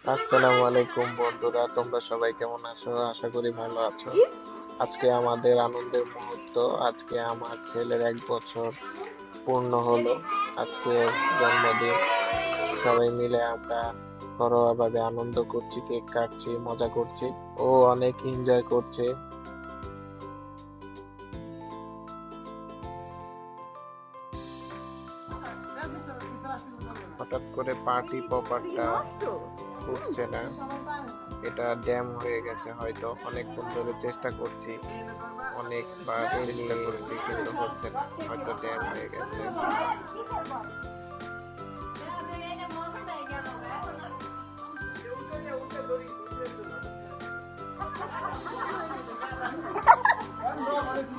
আসসালামু আলাইকুম বন্ধুরা, তোমরা সবাই কেমন আছো? আশা করি ভালো আছো। আজকে আমাদের আনন্দের মুহূর্ত। আজকে আমার ছেলের 1 বছর পূর্ণ হলো। আজকে জন্মদিন। সবাই মিলে আমরা ঘরোয়াভাবে আনন্দ করছি, কেক কাটছি, মজা করছি। ও অনেক এনজয় করছে। হঠাৎ করে পার্টি পপারটা উঠছে না। এটা ড্যাম হয়ে গেছে হয়তো। অনেকক্ষণ ধরে চেষ্টা করছি, অনেকবার চেষ্টা করছি কিন্তু হচ্ছে না, হয়তো ড্যাম হয়ে গেছে।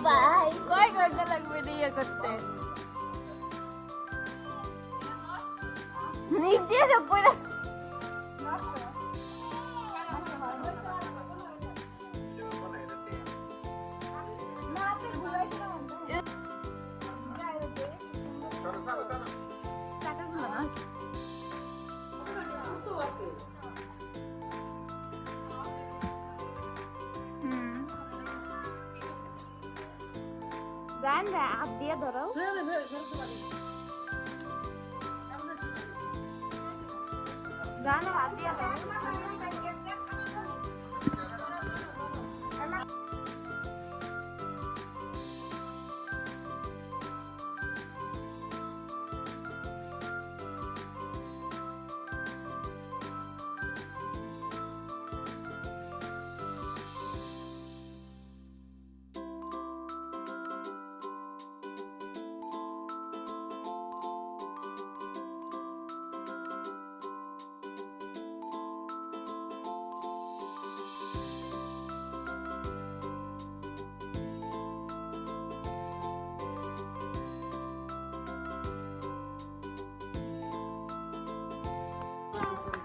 ভাই কয় ঘন্টা লাগবে ইয়ে করতে? নিচ দিয়ে সব পড়ে গান হাত দিয়ে ধরো। গান হাত দিয়ে ধরো।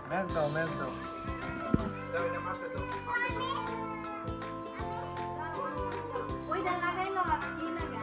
ম্যাচ দাও, ম্যাচ দাও। ওইটা লাগাইলো আর কি লাগে?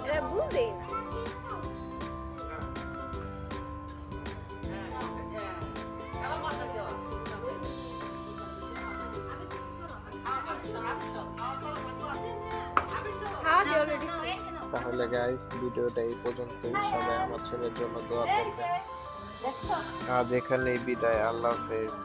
এটা বুঝে তাহলে গাইস, ভিডিওটা এই পর্যন্তই। সবাই আমার ছেলের জন্য দোয়া করবেন। আজ এখানেই বিদায়। আল্লাহ হাফেজ।